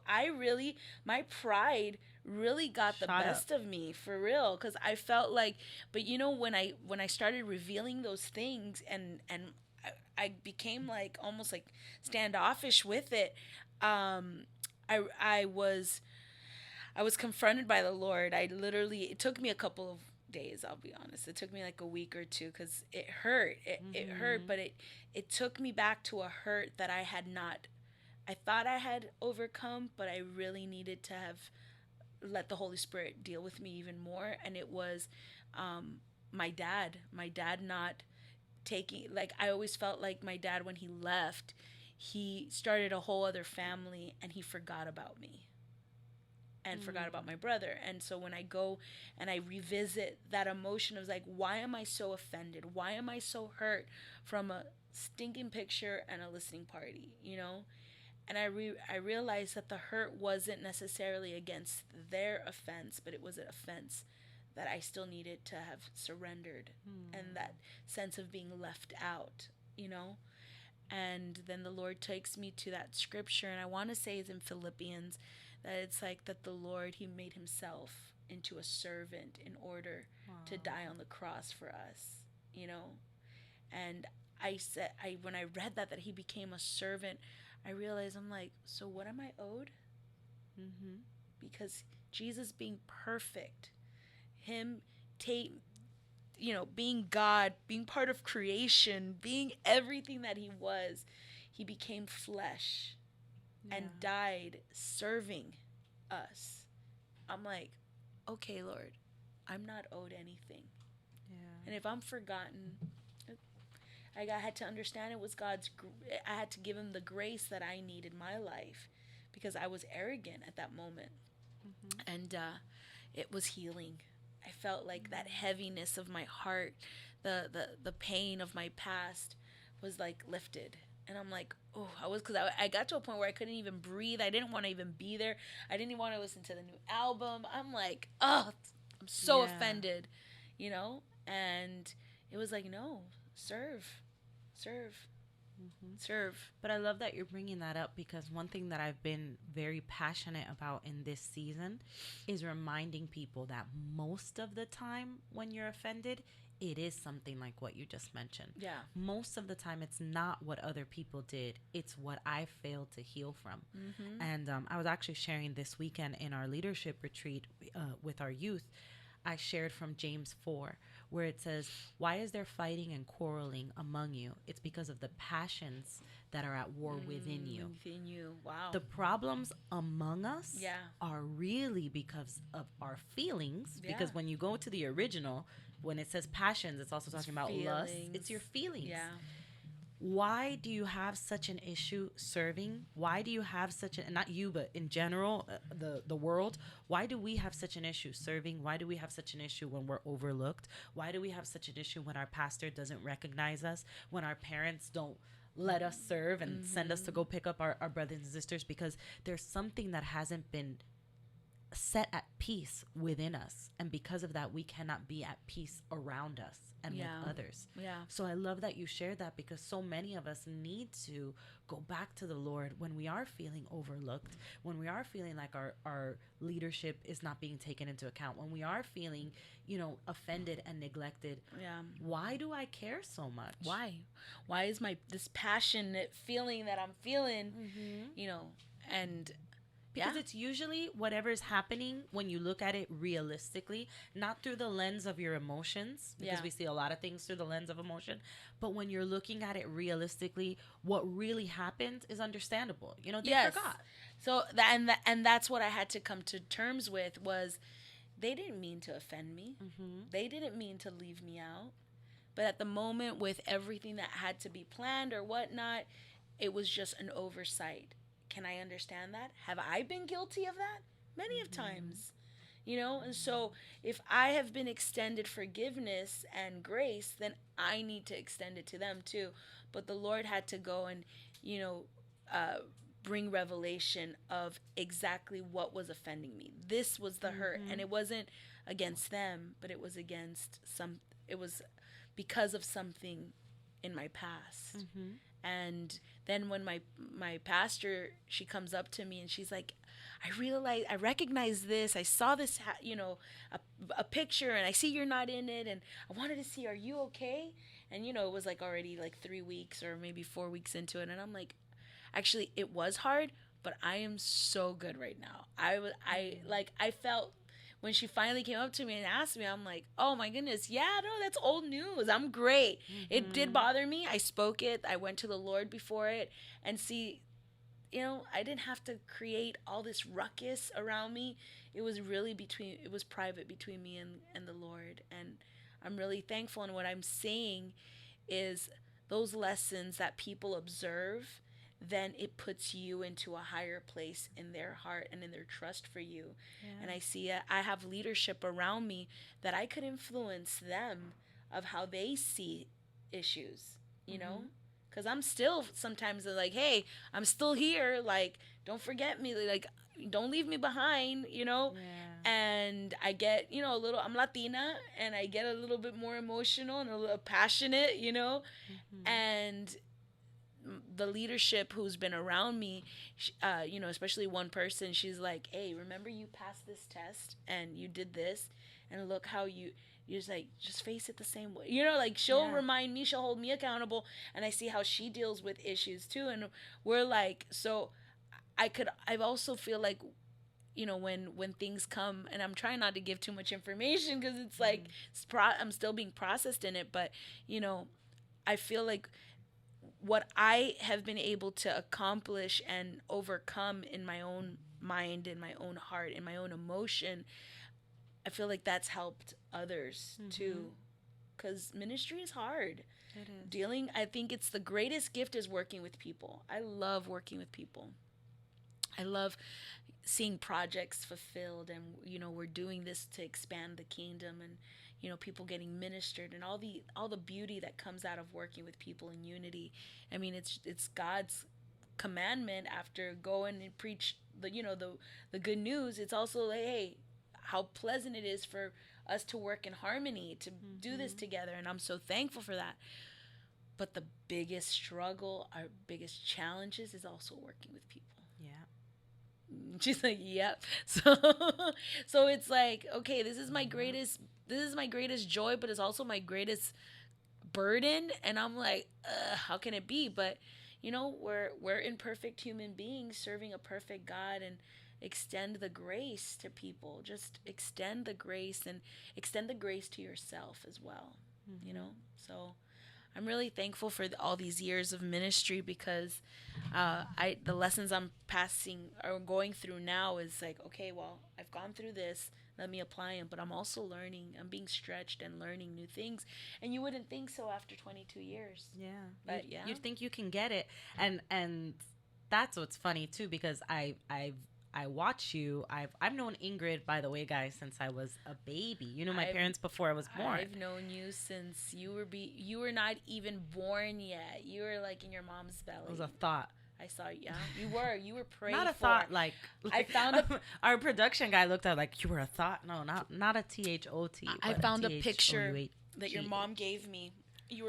my pride really got the best of me, for real, because I felt like, but when I started revealing those things, and I became like almost like standoffish with it. I was confronted by the Lord. It took me a couple of days, I'll be honest. It took me like a week or two, because it hurt. It hurt, but it took me back to a hurt that I thought I had overcome, but I really needed to have let the Holy Spirit deal with me even more. And it was my dad not taking, like, I always felt like my dad, when he left, he started a whole other family and he forgot about me. And forgot about my brother. And so when I go and I revisit that emotion of like, why am I so offended? Why am I so hurt from a stinking picture and a listening party, And I realized that the hurt wasn't necessarily against their offense, but it was an offense that I still needed to have surrendered, and that sense of being left out, And then the Lord takes me to that scripture, and I want to say it's in Philippians, that it's like that the Lord, He made Himself into a servant in order to die on the cross for us, And when I read that He became a servant, I realized, I'm like, so what am I owed? Because Jesus being perfect, Him being God, being part of creation, being everything that He was, He became flesh. And died serving us. I'm like, okay, Lord, I'm not owed anything. And if I'm forgotten, I had to understand it was I had to give Him the grace that I need in my life, because I was arrogant at that moment. And it was healing. I felt like that heaviness of my heart, the pain of my past was like lifted. And I'm like, oh, because I got to a point where I couldn't even breathe. I didn't want to even be there. I didn't even want to listen to the new album. I'm like, oh, I'm so offended, And it was like, no, serve. Serve. But I love that you're bringing that up, because one thing that I've been very passionate about in this season is reminding people that most of the time when you're offended, it is something like what you just mentioned. Yeah. Most of the time, it's not what other people did, it's what I failed to heal from. And I was actually sharing this weekend in our leadership retreat with our youth. I shared from James 4, where it says, "Why is there fighting and quarreling among you? It's because of the passions that are at war within you." Within you. Wow. The problems among us Yeah. are really because of our feelings. Yeah. Because when you go to the original, when it says passions, it's also talking about lust. It's your feelings. Yeah. Why do you have such an issue serving? Why do you have such an, not you, but in general, the world, why do we have such an issue serving? Why do we have such an issue when we're overlooked? Why do we have such an issue when our pastor doesn't recognize us, when our parents don't let us serve and send us to go pick up our brothers and sisters? Because there's something that hasn't been set at peace within us, and because of that, we cannot be at peace around us and with others. So I love that you shared that, because so many of us need to go back to the Lord when we are feeling overlooked, when we are feeling like our leadership is not being taken into account, when we are feeling, offended and neglected. Why do I care so much? Why is this passionate feeling that I'm feeling, and because it's usually whatever is happening when you look at it realistically, not through the lens of your emotions, because we see a lot of things through the lens of emotion. But when you're looking at it realistically, what really happened is understandable. They forgot. So and that's what I had to come to terms with, was they didn't mean to offend me. They didn't mean to leave me out. But at the moment, with everything that had to be planned or whatnot, it was just an oversight. Can I understand that? Have I been guilty of that? Many of times, And so if I have been extended forgiveness and grace, then I need to extend it to them too. But the Lord had to go and, bring revelation of exactly what was offending me. This was the hurt. And it wasn't against them, but it was it was because of something in my past. And then when my pastor, she comes up to me and she's like, I recognize this. I saw this, a picture, and I see you're not in it. And I wanted to see, are you okay? And, it was like already like 3 weeks or maybe 4 weeks into it. And I'm like, actually, it was hard, but I am so good right now. I felt, when she finally came up to me and asked me, I'm like, oh my goodness, yeah, no, that's old news. I'm great. It did bother me. I spoke it. I went to the Lord before it, and see, I didn't have to create all this ruckus around me. It was private between me and the Lord. And I'm really thankful. And what I'm saying is, those lessons that people observe, then it puts you into a higher place in their heart and in their trust for you. And I have leadership around me that I could influence them of how they see issues, because I'm still sometimes like, hey, I'm still here. Like, don't forget me. Like, don't leave me behind, And I get, I'm Latina, and I get a little bit more emotional and a little passionate, and the leadership who's been around me, especially one person, she's like, hey, remember you passed this test and you did this, and look how you're just like, just face it the same way. Like, she'll remind me, she'll hold me accountable, and I see how she deals with issues too. And we're like, so I also feel like, when things come, and I'm trying not to give too much information, because it's like, I'm still being processed in it, but, I feel like what I have been able to accomplish and overcome in my own mind, in my own heart, in my own emotion, I feel like that's helped others too. Because ministry is hard. It is. I think it's the greatest gift is working with people. I love working with people. I love seeing projects fulfilled, and we're doing this to expand the kingdom, and people getting ministered, and all the beauty that comes out of working with people in unity. I mean, it's God's commandment after going and preach the good news. It's also like, hey, how pleasant it is for us to work in harmony, to do this together, and I'm so thankful for that. But the biggest struggle, our biggest challenges is also working with people. Yeah. She's like, yep. So so it's like, okay, this is my greatest joy, but it's also my greatest burden. And I'm like, how can it be? But we're imperfect human beings serving a perfect God, and extend the grace to people. Just extend the grace, and extend the grace to yourself as well. So I'm really thankful for all these years of ministry, because the lessons I'm passing or going through now is like, okay, well, I've gone through this. Let me apply them. But I'm also learning. I'm being stretched and learning new things. And you wouldn't think so after 22 years. Yeah. But yeah. You think you can get it. And that's what's funny too, because I watch you. I've known Ingrid, by the way, guys, since I was a baby. You know my parents before I was born. I've known you since you were not even born yet. You were like in your mom's belly. It was a thought. I saw you. Yeah, you were prayed not a for. Thought like I found our production guy looked at like, you were a thought. No, not a THOT. I found a picture that your mom gave me. You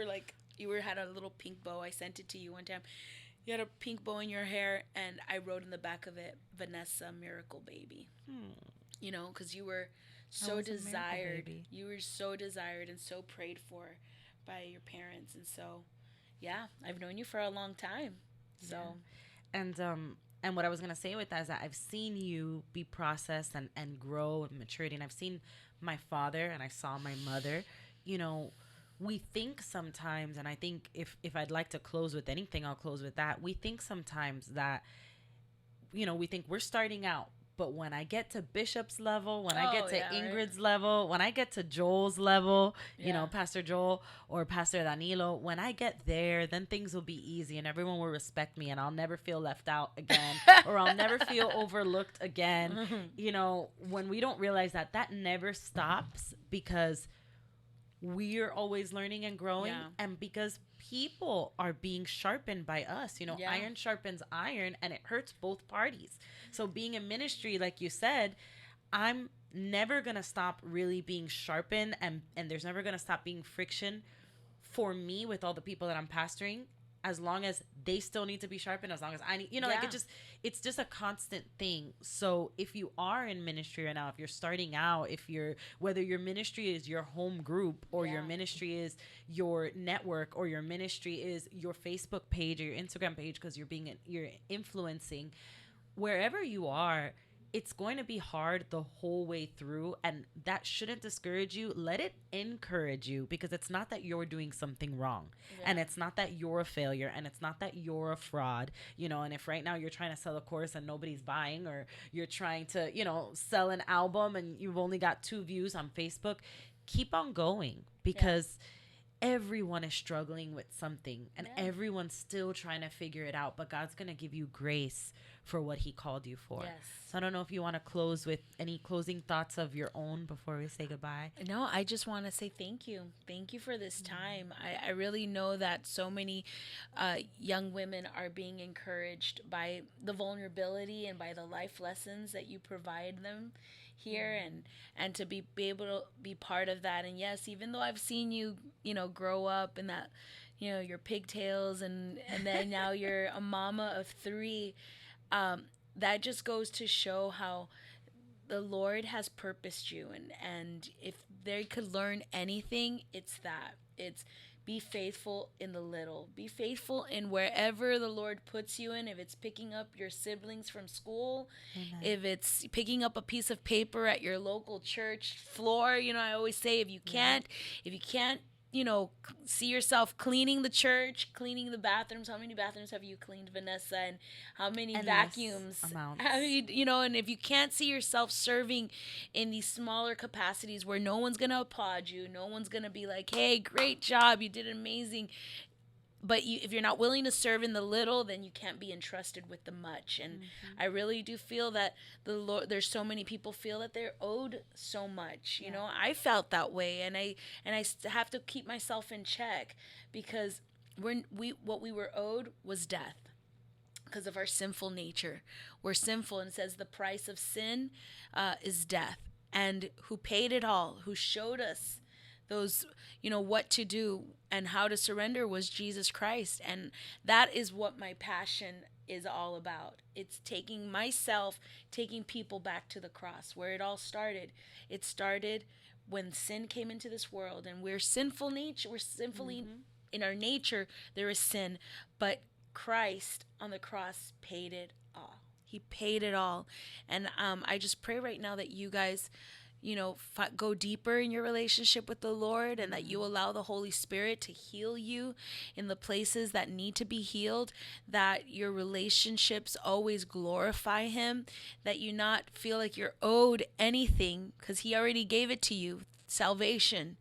had a little pink bow. I sent it to you one time. You had a pink bow in your hair, and I wrote in the back of it, Vanessa, miracle baby. Because you were so desired. You were so desired and so prayed for by your parents. And so, yeah, I've known you for a long time. So, and what I was going to say with that is that I've seen you be processed and grow and maturity. And I've seen my father, and I saw my mother. We think sometimes, and I think if I'd like to close with anything, I'll close with that. We think sometimes that, we think we're starting out. But when I get to Bishop's level, when I get to Ingrid's level, when I get to Joel's level, Pastor Joel or Pastor Danilo, when I get there, then things will be easy and everyone will respect me and I'll never feel left out again or I'll never feel overlooked again. When we don't realize that never stops, because we're always learning and growing, and because people are being sharpened by us. Iron sharpens iron, and it hurts both parties. So being in ministry, like you said, I'm never gonna stop really being sharpened, and there's never gonna stop being friction for me with all the people that I'm pastoring, as long as they still need to be sharpened, as long as I need, it's just a constant thing. So if you are in ministry right now, if you're starting out, whether your ministry is your home group or your ministry is your network or your ministry is your Facebook page or your Instagram page, because you're influencing, wherever you are, it's going to be hard the whole way through, and that shouldn't discourage you. Let it encourage you, because it's not that you're doing something wrong, and it's not that you're a failure, and it's not that you're a fraud, and if right now you're trying to sell a course and nobody's buying, or you're trying to, sell an album and you've only got 2 views on Facebook, keep on going, because everyone is struggling with something, and everyone's still trying to figure it out, but God's going to give you grace for what he called you for. Yes. So I don't know if you want to close with any closing thoughts of your own before we say goodbye. No, I just want to say thank you. Thank you for this time. I really know that so many young women are being encouraged by the vulnerability and by the life lessons that you provide them here, and to be able to be part of that. And yes, even though I've seen you, grow up in that, your pigtails, and then now you're a mama of 3, that just goes to show how the Lord has purposed you. And if they could learn anything, it's that. It's be faithful in the little. Be faithful in wherever the Lord puts you in. If it's picking up your siblings from school, if it's picking up a piece of paper at your local church floor, I always say, if you can't, see yourself cleaning the church, cleaning the bathrooms. How many bathrooms have you cleaned, Vanessa? And how many vacuums? Have you, and if you can't see yourself serving in these smaller capacities where no one's going to applaud you, no one's going to be like, hey, great job, you did amazing. But if you're not willing to serve in the little, then you can't be entrusted with the much. And I really do feel that the Lord, there's so many people feel that they're owed so much. I felt that way, and I have to keep myself in check, because what we were owed was death, because of our sinful nature. We're sinful, and it says the price of sin is death. And who paid it all, who showed us those, what to do and how to surrender was Jesus Christ. And that is what my passion is all about. It's taking people back to the cross where it all started. It started when sin came into this world, and we're sinfully in our nature, there is sin, but Christ on the cross paid it all. He paid it all. And I just pray right now that you guys, go deeper in your relationship with the Lord, and that you allow the Holy Spirit to heal you in the places that need to be healed, that your relationships always glorify Him, that you not feel like you're owed anything because He already gave it to you, salvation,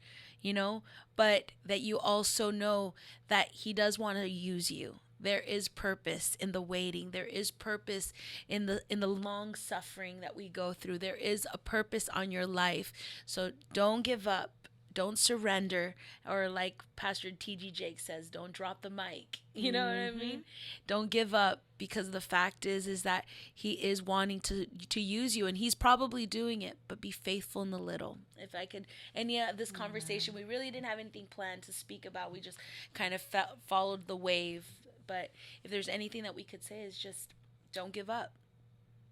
but that you also know that He does want to use you. There is purpose in the waiting. There is purpose in the long suffering that we go through. There is a purpose on your life. So don't give up. Don't surrender. Or like Pastor T.G. Jake says, don't drop the mic. You know what I mean? Don't give up, because the fact is that He is wanting to use you, and He's probably doing it, but be faithful in the little. If I could, and this conversation, we really didn't have anything planned to speak about. We just kind of followed the wave. But if there's anything that we could say, is just don't give up.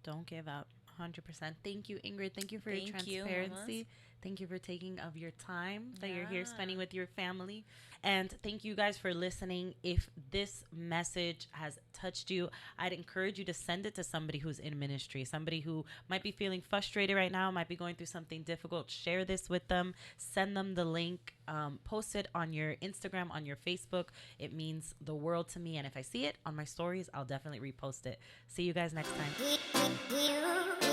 Don't give up. 100%. Thank you, Ingrid. Thank you for your transparency. Thank you for taking of your time that you're here spending with your family. And thank you guys for listening. If this message has touched you, I'd encourage you to send it to somebody who's in ministry, somebody who might be feeling frustrated right now, might be going through something difficult. Share this with them. Send them the link. Post it on your Instagram, on your Facebook. It means the world to me. And if I see it on my stories, I'll definitely repost it. See you guys next time.